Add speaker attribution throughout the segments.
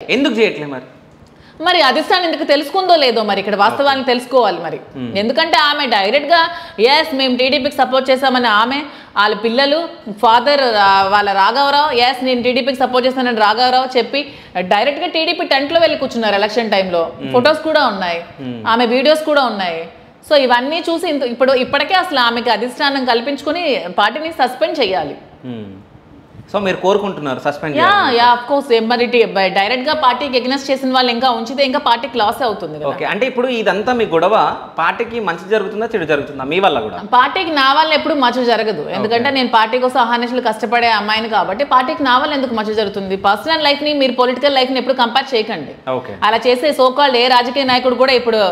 Speaker 1: ఎందుకు చేయట్లేదు మరి?
Speaker 2: మరి అధిష్టానం ఎందుకు తెలుసుకుందో లేదో మరి ఇక్కడ వాస్తవాన్ని తెలుసుకోవాలి మరి. ఎందుకంటే ఆమె డైరెక్ట్గా ఎస్ మేము టీడీపీకి సపోర్ట్ చేస్తామని ఆమె, వాళ్ళ పిల్లలు, ఫాదర్ వాళ్ళ రాఘవరావు ఎస్ నేను టీడీపీకి సపోర్ట్ చేస్తానని రాఘవరావు చెప్పి డైరెక్ట్గా టీడీపీ టెంట్లో వెళ్ళి కూర్చున్నారు ఎలక్షన్ టైంలో. ఫొటోస్ కూడా ఉన్నాయి, ఆమె వీడియోస్ కూడా ఉన్నాయి. సో ఇవన్నీ చూసి ఇప్పటికే అసలు ఆమెకి అధిష్టానం కల్పించుకుని పార్టీని సస్పెండ్ చేయాలి.
Speaker 1: సో మీరు కోరుకుంటున్నారు సస్పెండ్?
Speaker 2: Yeah of course. మరి డైరెక్ట్ గా పార్టీకి ఎగ్నెస్ట్ చేసిన వాళ్ళు ఇంకా ఉంచితే ఇంకా పార్టీకి లాస్ అవుతుంది.
Speaker 1: ఓకే, అంటే ఇప్పుడు ఇదంతా మీ గొడవ పార్టీకి మంచి జరుగుతుందా చెడు జరుగుతుందా మీ వల్ల కూడా?
Speaker 2: పార్టీకి నా వల్ల ఎప్పుడు మంచి జరగదు. ఎందుకంటే నేను పార్టీ కోసం అహానిషులు కష్టపడే అమ్మాయిని కాబట్టి పార్టీకి నా వల్ల ఎందుకు మంచి జరుగుతుంది. పర్సనల్ లైఫ్ ని మీరు పొలిటికల్ లైఫ్ ని ఎప్పుడు కంపేర్ చేయకండి. అలా చేసే సోకాల్డ్ ఏ రాజకీయ నాయకుడు కూడా ఇప్పుడు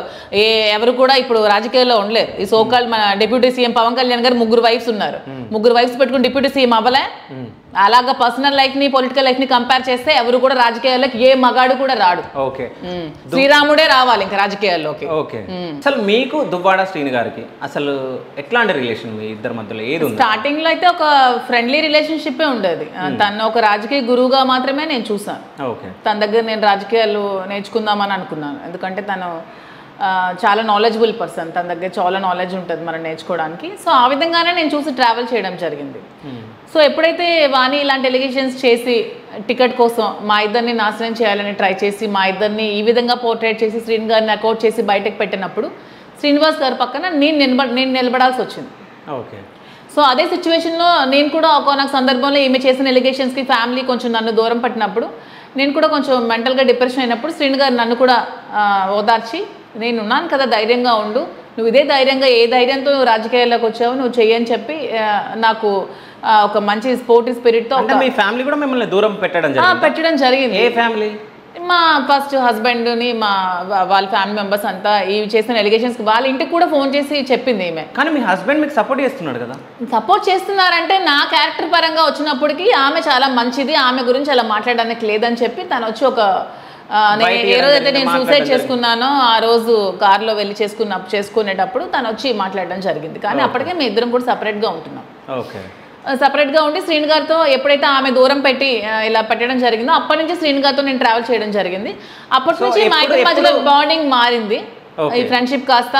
Speaker 2: ఎవరు కూడా ఇప్పుడు రాజకీయాల్లో ఉండలేరు. ఈ సోకాల్డ్ మన డిప్యూటీ సీఎం పవన్ కళ్యాణ్ గారు 3 వైఫ్స్ ఉన్నారు. 3 వైఫ్స్ పెట్టుకుని డిప్యూటీ సీఎం అవ్వలే. అలాగా పర్సనల్ లైఫ్ ని పొలిటికల్ లైఫ్ ని కంపేర్ చేస్తే ఎవరు కూడా రాజకీయాల్లోకి ఏ మగాడు కూడా రాడు.
Speaker 1: ఓకే,
Speaker 2: శ్రీరాముడే రావాలి ఇంకా రాజకీయాల్లోకి.
Speaker 1: ఓకే, అసలు మీకు దువ్వాడ శ్రీని గారికి అసలు ఎట్లాంటి రిలేషన్ మీ ఇద్దరి మధ్యలో ఏది?
Speaker 2: స్టార్టింగ్ లో అయితే ఒక ఫ్రెండ్లీ రిలేషన్షిప్ ఉండేది. తను ఒక రాజకీయ గురువుగా మాత్రమే నేను చూసాను. తన దగ్గర నేను రాజకీయాలు నేర్చుకుందామని అనుకున్నాను. ఎందుకంటే తను చాలా నాలెడ్జబుల్ పర్సన్, తన దగ్గర చాలా నాలెడ్జ్ ఉంటుంది మనం నేర్చుకోవడానికి. సో ఆ విధంగానే నేను చూసి ట్రావెల్ చేయడం జరిగింది. సో ఎప్పుడైతే వాణి ఇలాంటి ఎలిగేషన్స్ చేసి టికెట్ కోసం మా ఇద్దరిని నాశనం చేయాలని ట్రై చేసి మా ఇద్దరిని ఈ విధంగా పోర్ట్రేట్ చేసి శ్రీని గారిని అకౌట్ చేసి బయటకు పెట్టినప్పుడు శ్రీనివాస్ గారి పక్కన నేను నిలబడాల్సి వచ్చింది.
Speaker 1: ఓకే,
Speaker 2: సో అదే సిచ్యువేషన్లో నేను కూడా ఒక సందర్భంలో ఈమె చేసిన ఎలిగేషన్స్కి ఫ్యామిలీ కొంచెం నన్ను దూరం పట్టినప్పుడు నేను కూడా కొంచెం మెంటల్గా డిప్రెషన్ అయినప్పుడు శ్రీని గారు నన్ను కూడా ఓదార్చి నేను ఉన్నాను కదా ధైర్యంగా ఉండు, నువ్వు ఇదే ధైర్యంగా ఏ ధైర్యంతో నువ్వు రాజకీయాల్లోకి వచ్చావు నువ్వు చెయ్యని చెప్పి నాకు ఒక మంచి స్పోర్టివ్ స్పిరిట్తో.
Speaker 1: మీ ఫ్యామిలీ కూడా మిమ్మల్ని దూరం పెట్టడం
Speaker 2: జరిగింది.
Speaker 1: ఏ ఫ్యామిలీ?
Speaker 2: మా ఫస్ట్ హస్బెండ్ని వాళ్ళ ఫ్యామిలీ మెంబర్స్ అంతా ఇవి చేసిన ఎలిగేషన్స్ వాళ్ళ ఇంటికి కూడా ఫోన్ చేసి చెప్పింది ఈమె.
Speaker 1: కానీ మీ హస్బెండ్ మీకు సపోర్ట్ చేస్తున్నాడు కదా?
Speaker 2: సపోర్ట్ చేస్తున్నారంటే నా క్యారెక్టర్ పరంగా వచ్చినప్పటికీ ఆమె చాలా మంచిది, ఆమె గురించి అలా మాట్లాడడానికి లేదని చెప్పి తను వచ్చి ఒక ఏ రోజైతే నేను సూసైడ్ చేసుకున్నానో ఆ రోజు కార్లో వెళ్ళి చేసుకునేటప్పుడు తను వచ్చి మాట్లాడడం జరిగింది. కానీ అప్పటికే మేము ఇద్దరం కూడా సపరేట్గా ఉంటున్నాం. సపరేట్గా ఉండి శ్రీని గారితో ఎప్పుడైతే ఆమె దూరం పెట్టి ఇలా పెట్టడం జరిగిందో అప్పటి నుంచి శ్రీని గారితో నేను ట్రావెల్ చేయడం జరిగింది. అప్పటి నుంచి మా ఇద్దరి మధ్యలో బాండింగ్ మారింది. ఈ ఫ్రెండ్షిప్ కాస్త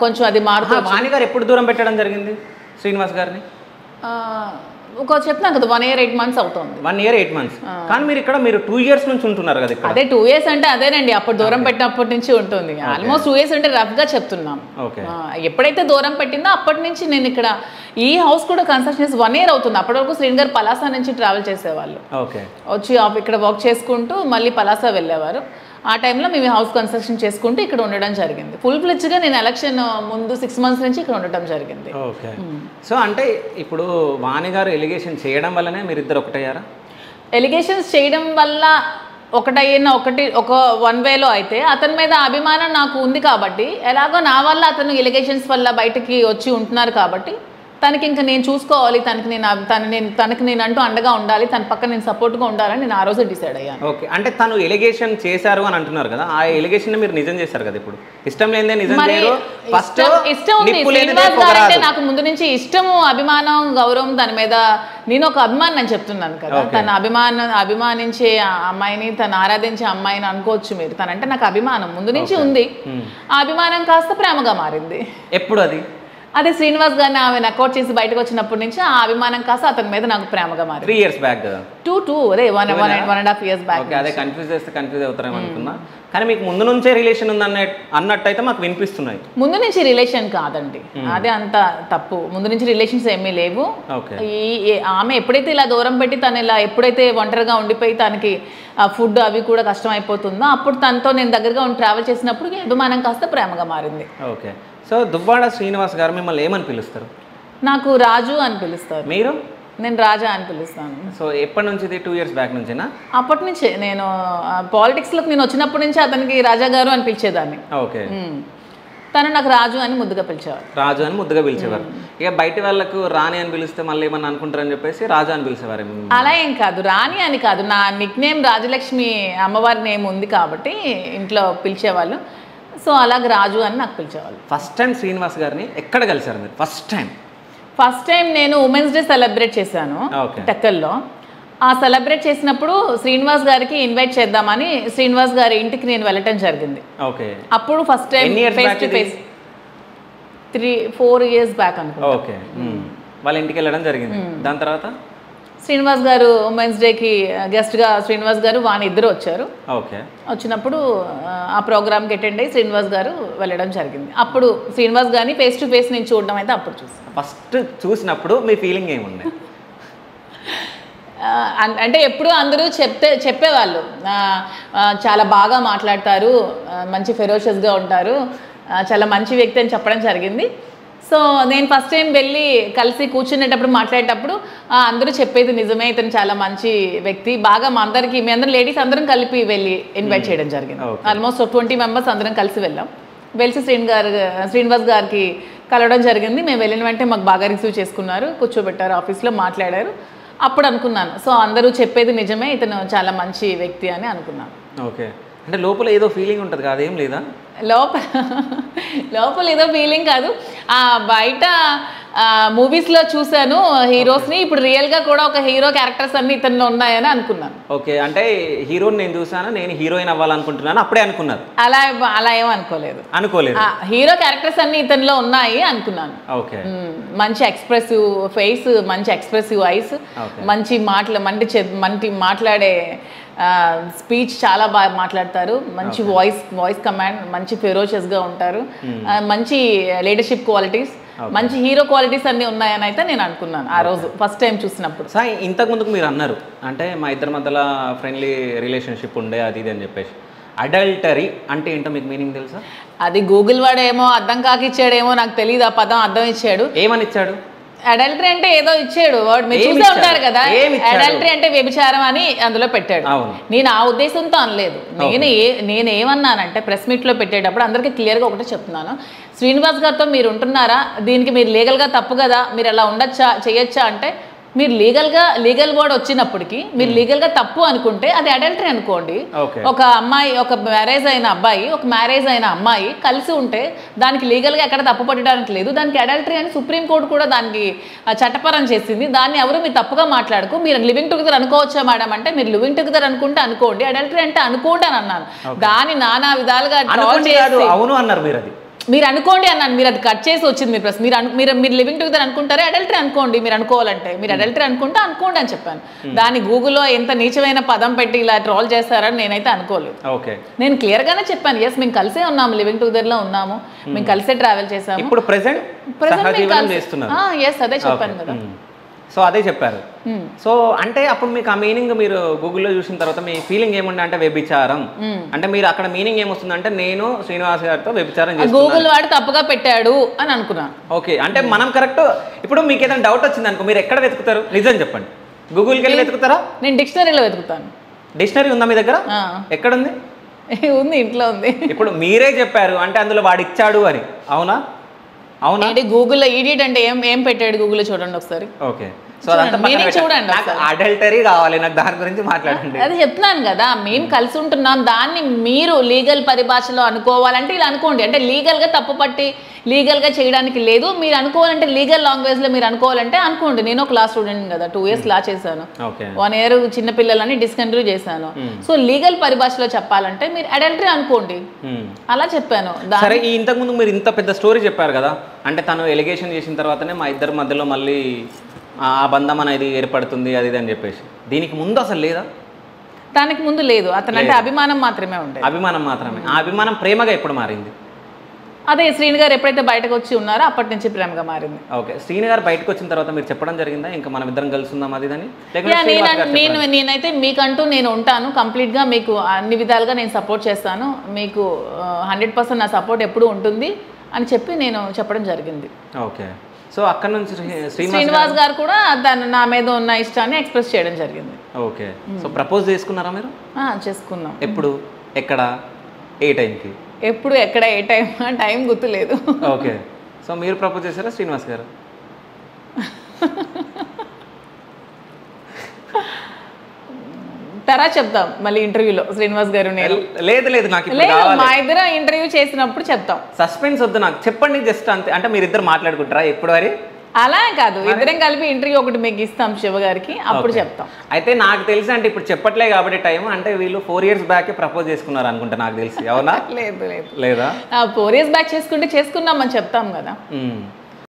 Speaker 2: కొంచెం అది మారుతుంది.
Speaker 1: వాణి గారు ఎప్పుడు దూరం పెట్టడం జరిగింది శ్రీనివాస్ గారిని?
Speaker 2: చెప్తున్నాను కదా 1 year 8 months అవుతుంది.
Speaker 1: 1 year 8 months. కానీ మీరు 2 years నుంచి ఉంటున్నారు కదా ఇక్కడ?
Speaker 2: అదే 2 years అంటే అదేనండి, అప్పుడు దూరం పెట్టినప్పటి నుంచి ఉంటుంది. ఆల్మోస్ట్ 2 years అంటే రఫ్గా చెప్తున్నాం. ఎప్పుడైతే దూరం పెట్టిందో అప్పటి నుంచి నేను ఇక్కడ ఈ హౌస్ కూడా కన్స్ట్రక్షన్ 1 year అవుతుంది. అప్పటి వరకు శ్రీని గారు పలాస నుంచి ట్రావెల్ చేసేవాళ్ళు. వచ్చి ఇక్కడ వర్క్ చేసుకుంటూ మళ్ళీ పలాస వెళ్ళేవారు. ఆ టైంలో మేము హౌస్ కన్స్ట్రక్షన్ చేసుకుంటూ ఇక్కడ ఉండడం జరిగింది. ఫుల్ ఫ్లెడ్జ్గా నేను ఎలక్షన్ ముందు 6 months నుంచి ఇక్కడ ఉండటం జరిగింది.
Speaker 1: ఓకే, సో అంటే ఇప్పుడు వాణి గారు ఎలిగేషన్ చేయడం వల్లనే మీరిద్దరు ఒకటయ్యారా?
Speaker 2: ఎలిగేషన్స్ చేయడం వల్ల ఒక 1 వేలో అయితే అతని మీద అభిమానం నాకు ఉంది కాబట్టి ఎలాగో నా వల్ల అతను ఎలిగేషన్స్ వల్ల బయటకి వచ్చి ఉంటున్నారు కాబట్టి తనకి ఇంకా నేను చూసుకోవాలి, తనకి నేను అంటూ అండగా ఉండాలి, తన పక్కన నేను సపోర్ట్గా ఉండాలని నేను ఆ రోజు డిసైడ్ అయ్యాను.
Speaker 1: ఓకే, అంటే తను ఎలిగేషన్ చేశారు అని అంటున్నారు కదా, ఆ ఎలిగేషన్ మీరు నిజం చేశారు కదా? ఇప్పుడు ఇష్టం లేదే నిజం చేయరు. ఫస్ట్
Speaker 2: ఇష్టం ఉంది శ్రీనివాస్ గారు అంటే నాకు ముందు నుంచి ఇష్టము, అభిమానం, గౌరవం తన మీద. నేను ఒక అభిమాని అని చెప్తున్నాను కదా, తన అభిమానించే అమ్మాయిని, తను ఆరాధించే అమ్మాయిని అనుకోవచ్చు మీరు. తనంటే నాకు అభిమానం ముందు నుంచి ఉంది. ఆ అభిమానం కాస్త ప్రేమగా మారింది.
Speaker 1: ఎప్పుడు అది?
Speaker 2: అదే శ్రీనివాస్ గారిని ఆమె నకౌట్ చేసి బయటకు వచ్చినప్పటి నుంచి ఆ అభిమానం కాస్త అతని మీద నాకు ప్రేమగా మారింది.
Speaker 1: 3 years బ్యాక్ కదా?
Speaker 2: 2 అదే 1.5 years బ్యాక్.
Speaker 1: అదే కన్ఫ్యూజ్ చేస్తే కన్ఫ్యూజ్ అవుతారేమో అనుకున్నా. కానీ మీకు ముందు నుంచే రిలేషన్ ఉంది అన్నట్టయితే మాకు వినిపిస్తున్నాయి.
Speaker 2: ముందు నుంచి రిలేషన్ కాదండి, అదే అంత తప్పు. ముందు నుంచి రిలేషన్స్ ఏమీ లేవు. ఆమె ఎప్పుడైతే ఇలా దూరం పెట్టి తను ఇలా ఎప్పుడైతే ఒంటరిగా ఉండిపోయి తనకి ఫుడ్ అవి కూడా కష్టం అయిపోతుందో అప్పుడు తనతో నేను దగ్గరగా ఉండి ట్రావెల్ చేసినప్పుడు అభిమానం కాస్త ప్రేమగా మారింది.
Speaker 1: ఓకే, సో దువ్వాడ శ్రీనివాస్ గారు మిమ్మల్ని ఏమని పిలుస్తారు?
Speaker 2: నాకు రాజు అని పిలుస్తారు.
Speaker 1: మీరు?
Speaker 2: నేను రాజా అని పిలుస్తాను.
Speaker 1: సో ఎప్పటి నుంచి? 2 years బ్యాక్ నుంచేనా?
Speaker 2: అప్పటి నుంచే నేను పాలిటిక్స్లోకి నేను వచ్చినప్పటి నుంచి అతనికి రాజా గారు అని పిలిచేదాన్ని.
Speaker 1: ఓకే,
Speaker 2: తను నాకు రాజు అని ముద్దుగా పిలిచేవారు.
Speaker 1: రాజు అని ముద్దుగా పిలిచేవారు. ఇక బయట వాళ్ళకు రాణి అని పిలిస్తే మళ్ళీ ఏమన్నా అనుకుంటారని చెప్పేసి రాజు అని పిలిచేవారు.
Speaker 2: అలా ఏం కాదు, రాణి అని కాదు. నా నిక్ నేమ్ రాజలక్ష్మి అమ్మవారి నేమ్ ఉంది కాబట్టి ఇంట్లో పిలిచేవాళ్ళు. సో అలాగే రాజు అని నాకు పిలిచేవాళ్ళు.
Speaker 1: ఫస్ట్ టైం శ్రీనివాస్ గారిని ఎక్కడ కలిసారు మీరు? ఫస్ట్ టైం
Speaker 2: నేను ఉమెన్స్ డే సెలబ్రేట్ చేశాను టెక్కల్లో. ఆ సెలబ్రేట్ చేసినప్పుడు శ్రీనివాస్ గారికి ఇన్వైట్ చేద్దామని శ్రీనివాస్ గారి ఇంటికి నేను వెళ్ళటం జరిగింది.
Speaker 1: ఓకే.
Speaker 2: అప్పుడు first time face to face 3-4 years back అనుకో.
Speaker 1: ఓకే. వాళ్ళ ఇంటికి వెళ్ళడం జరిగింది. దాని తర్వాత
Speaker 2: శ్రీనివాస్ గారు ఉమెన్స్ డేకి గెస్ట్గా శ్రీనివాస్ గారు వాని ఇద్దరు వచ్చారు.
Speaker 1: ఓకే.
Speaker 2: వచ్చినప్పుడు ఆ ప్రోగ్రామ్కి అటెండ్ అయ్యి శ్రీనివాస్ గారు వెళ్ళడం జరిగింది. అప్పుడు శ్రీనివాస్ గారిని ఫేస్ టు ఫేస్ నేను చూడడం అయితే అప్పుడు చూస్తాను.
Speaker 1: ఫస్ట్ చూసినప్పుడు మీ ఫీలింగ్ ఏముంది?
Speaker 2: అంటే ఎప్పుడు అందరూ చెప్పేవాళ్ళు చాలా బాగా మాట్లాడతారు, మంచి ఫెరోషియస్గా ఉంటారు, చాలా మంచి వ్యక్తి అని చెప్పడం జరిగింది. సో నేను ఫస్ట్ టైం వెళ్ళి కలిసి కూర్చునేటప్పుడు మాట్లాడేటప్పుడు అందరూ చెప్పేది నిజమే, ఇతను చాలా మంచి వ్యక్తి, బాగా మా అందరం లేడీస్ అందరం కలిపి వెళ్ళి ఇన్వైట్ చేయడం జరిగింది. ఆల్మోస్ట్ 20 members అందరం కలిసి వెళ్ళాం. వెలిసి శ్రీనివాస్ గారికి కలవడం జరిగింది. మేము వెళ్ళిన వెంటనే మాకు బాగా రిసీవ్ చేసుకున్నారు, కూర్చోబెట్టారు, ఆఫీస్లో మాట్లాడారు. అప్పుడు అనుకున్నాను, సో అందరూ చెప్పేది నిజమే, ఇతను చాలా మంచి వ్యక్తి అని అనుకున్నాను.
Speaker 1: ఓకే. అంటే లోపల ఏదో ఫీలింగ్ ఉంటుంది కదా, అదేం లేదా?
Speaker 2: లోపల ఏదో ఫీలింగ్ కాదు, బయట మూవీస్లో చూశాను హీరోస్ని, ఇప్పుడు రియల్గా కూడా ఒక హీరో క్యారెక్టర్స్ అన్ని ఇతనిలో ఉన్నాయని అనుకున్నాను.
Speaker 1: ఓకే. అంటే హీరోని నేను చూసాను, నేను హీరోయిన్ అవ్వాలనుకుంటున్నాను, అప్పుడే అనుకున్నారు?
Speaker 2: అలా ఏమో అనుకోలేదు. హీరో క్యారెక్టర్స్ అన్ని ఇతనిలో ఉన్నాయి అనుకున్నాను.
Speaker 1: ఓకే.
Speaker 2: మంచి ఎక్స్ప్రెసివ్ ఫేస్, మంచి ఎక్స్ప్రెసివ్ ఐస్, మంచి మాట్లాడే స్పీచ్ చాలా బాగా మాట్లాడతారు, మంచి వాయిస్ కమాండ్, మంచి ఫెరోషియస్గా ఉంటారు, మంచి లీడర్షిప్ క్వాలిటీస్, మంచి హీరో క్వాలిటీస్ అన్నీ ఉన్నాయని అయితే నేను అనుకున్నాను ఆ రోజు ఫస్ట్ టైం చూసినప్పుడు.
Speaker 1: సార్ ఇంతకు ముందుకు మీరు అన్నారు అంటే మా ఇద్దరి మధ్యలో ఫ్రెండ్లీ రిలేషన్షిప్ ఉండే అది ఇది అని చెప్పేసి, అడల్టరీ అంటే ఏంటో మీకు మీనింగ్ తెలుసా?
Speaker 2: అది గూగుల్ వాడేమో అర్థం కాకిచ్చాడేమో నాకు తెలియదు, ఆ పదం అర్థం ఇచ్చాడు.
Speaker 1: ఏమని ఇచ్చాడు?
Speaker 2: అడల్టరీ అంటే ఏదో ఇచ్చాడు వర్డ్, మీరు చూసే ఉంటారు కదా, అడల్టరీ అంటే వ్యభిచారం అని అందులో పెట్టాడు. నేను ఆ ఉద్దేశంతో అనలేదు. నేను ఏమన్నానంటే ప్రెస్ మీట్లో పెట్టేటప్పుడు అందరికీ క్లియర్గా ఒకటే చెప్తున్నాను, శ్రీనివాస్ గారితో మీరు ఉంటున్నారా, దీనికి మీరు లీగల్గా తప్పు కదా, మీరు అలా ఉండొచ్చా చేయొచ్చా అంటే, మీరు లీగల్ వర్డ్ వచ్చినప్పటికీ మీరు లీగల్గా తప్పు అనుకుంటే అది అడల్టరీ అనుకోండి. ఒక అమ్మాయి, ఒక మ్యారేజ్ అయిన అబ్బాయి, ఒక మ్యారేజ్ అయిన అమ్మాయి కలిసి ఉంటే దానికి లీగల్గా ఎక్కడ తప్పు పట్టడానికి లేదు, దానికి అడల్టరీ అని సుప్రీంకోర్టు కూడా దానికి చట్టపరం చేసింది. దాన్ని ఎవరు మీరు తప్పుగా మాట్లాడుకో, మీరు లివింగ్ టుగెదర్ అనుకోవచ్చా మేడం అంటే, మీరు లివింగ్ టుగెదర్ అనుకుంటే అనుకోండి, అడల్టరీ అంటే అనుకోండి అని అన్నాను. దాన్ని నానా విధాలుగా
Speaker 1: అవును అన్నారు మీరు, అది
Speaker 2: మీరు అనుకోండి అన్నాను, మీరు అది కట్ చేసి వచ్చింది మీరు ప్రశ్న. మీరు లివింగ్ టుగెదర్ అనుకుంటారే, అడల్టరీ అనుకోండి, మీరు అనుకోవాలంటే, మీరు అడల్టరీ అనుకుంటే అనుకోండి అని చెప్పాను. దాన్ని గూగుల్లో ఎంత నీచమైన పదం పెట్టి ఇలా ట్రోల్ చేస్తారని నేనైతే అనుకోలేదు. నేను క్లియర్గానే చెప్పాను, ఎస్ మేము కలిసే ఉన్నాము, లివింగ్ టుగెదర్లో ఉన్నాము, మేము కలిసే ట్రావెల్ చేసాము,
Speaker 1: ఇప్పుడు ప్రెసెంట్
Speaker 2: ఎస్ అదే చెప్పాను కదా.
Speaker 1: సో అదే చెప్పారు. సో అంటే అప్పుడు మీకు ఆ మీనింగ్ మీరు గూగుల్లో చూసిన తర్వాత మీ ఫీలింగ్ ఏముండే అంటే వ్యభిచారం అంటే, మీరు అక్కడ మీనింగ్ ఏమొస్తుందంటే నేను శ్రీనివాస్ గారితో వ్యభిచారం చేస్తున్నాను,
Speaker 2: గూగుల్ వాడు తప్పుగా పెట్టాడు అని అనుకున్నాను.
Speaker 1: ఓకే. అంటే మనం కరెక్ట్. ఇప్పుడు మీకు ఏదైనా డౌట్ వచ్చింది అనుకో, మీరు ఎక్కడ వెతుకుతారు? నిజం చెప్పండి. గూగుల్కి వెళ్ళి వెతుకుతారా?
Speaker 2: నేను డిక్షనరీలో వెతుకుతాను.
Speaker 1: డిక్షనరీ ఉందా మీ దగ్గర? ఎక్కడుంది?
Speaker 2: ఉంది, ఇంట్లో ఉంది.
Speaker 1: ఇప్పుడు మీరే చెప్పారు అంటే అందులో వాడు ఇచ్చాడు అని, అవునా? అవునా?
Speaker 2: గూగుల్లో ఈడియట్ అంటే ఏం పెట్టాడు గూగుల్లో చూడండి ఒకసారి.
Speaker 1: ఓకే. సో చూడండి, అడల్టరీ కావాలి నాకు, దాని గురించి మాట్లాడండి.
Speaker 2: అది చెప్తున్నాను కదా, మేము కలిసి ఉంటున్నాం, దాన్ని మీరు లీగల్ పరిభాషలో అనుకోవాలంటే ఇలా అనుకోండి. అంటే లీగల్గా తప్పు పట్టి లీగల్గా చేయడానికి లేదు, మీరు అనుకోవాలంటే లీగల్ లాంగ్వేజ్లో మీరు అనుకోవాలంటే అనుకోండి. నేను ఒక లా స్టూడెంట్ కదా, 2 years లా చేశాను, 1 year చిన్నపిల్లలని డిస్కంటిన్యూ చేశాను. సో లీగల్ పరిభాషలో చెప్పాలంటే మీరు అడల్టరీ అనుకోండి, అలా చెప్పాను.
Speaker 1: సరే, ఇంతకుముందు మీరు ఇంత పెద్ద స్టోరీ చెప్పారు కదా, అంటే తను ఎలిగేషన్ చేసిన తర్వాతనే మా ఇద్దరి మధ్యలో మళ్ళీ ఆ బంధం అనేది ఏర్పడుతుంది అది ఇది అని చెప్పేసి, దీనికి ముందు అసలు లేదా?
Speaker 2: దానికి ముందు లేదు, అతనంటే అభిమానం మాత్రమే ఉండేది.
Speaker 1: అభిమానం మాత్రమే. ఆ అభిమానం ప్రేమగా ఎప్పుడు మారింది?
Speaker 2: అదే శ్రీని గారు ఎప్పుడైతే బయటకు వచ్చి ఉన్నారో అప్పటి నుంచి ప్రేమగా మారింది.
Speaker 1: ఓకే. శ్రీని గారు బయటకు వచ్చిన తర్వాత మీరు చెప్పడం జరిగిందా ఇంకా మనం ఇద్దరం కలుసుందాం అది అని?
Speaker 2: నేనైతే మీకంటూ నేను ఉంటాను, కంప్లీట్గా మీకు అన్ని విధాలుగా నేను సపోర్ట్ చేస్తాను, మీకు 100% నా సపోర్ట్ ఎప్పుడు ఉంటుంది అని చెప్పి నేను చెప్పడం జరిగింది.
Speaker 1: ఓకే. సో అక్కడ నుంచి
Speaker 2: శ్రీనివాస్ గారు కూడా తను నా మీద ఉన్న ఇష్టాన్ని ఎక్స్ప్రెస్ చేయడం జరిగింది.
Speaker 1: ఓకే. సో ప్రపోజ్ చేసుకున్నారా మీరు?
Speaker 2: చేసుకున్నాం.
Speaker 1: ఎప్పుడు, ఎక్కడ, ఏ టైంకి?
Speaker 2: ఎప్పుడు, ఎక్కడ, ఏ టైం గుర్తులేదు.
Speaker 1: ఓకే. సో మీరు ప్రపోజ్ చేశారా శ్రీనివాస్ గారు?
Speaker 2: తర్వాత చెప్తాం మళ్ళీ ఇంటర్వ్యూలో శ్రీనివాస్ గారు. నేను
Speaker 1: లేదు నాకు
Speaker 2: మా ఇద్దరు ఇంటర్వ్యూ చేసినప్పుడు చెప్తాం.
Speaker 1: సస్పెన్స్ వద్దు నాకు, చెప్పండి జస్ట్ అంతే. అంటే మీరు ఇద్దరు మాట్లాడుకుంటారా ఎప్పుడు?
Speaker 2: అలా కాదు, ఇద్దరం కలిపి ఇంటర్వ్యూ ఒకటి మీకు ఇస్తాం శివ గారికి, అప్పుడు చెప్తాం.
Speaker 1: అయితే నాకు తెలిసి అంటే ఇప్పుడు చెప్పట్లే కాబట్టి టైం, అంటే వీళ్ళు 4 years బ్యాక్ ప్రపోజ్ చేసుకున్నారు అనుకుంటా నాకు తెలిసి, అవునా?
Speaker 2: లేదు
Speaker 1: లేదా
Speaker 2: 4 years బ్యాక్ చేసుకుంటే చేసుకున్నామని చెప్తాం కదా.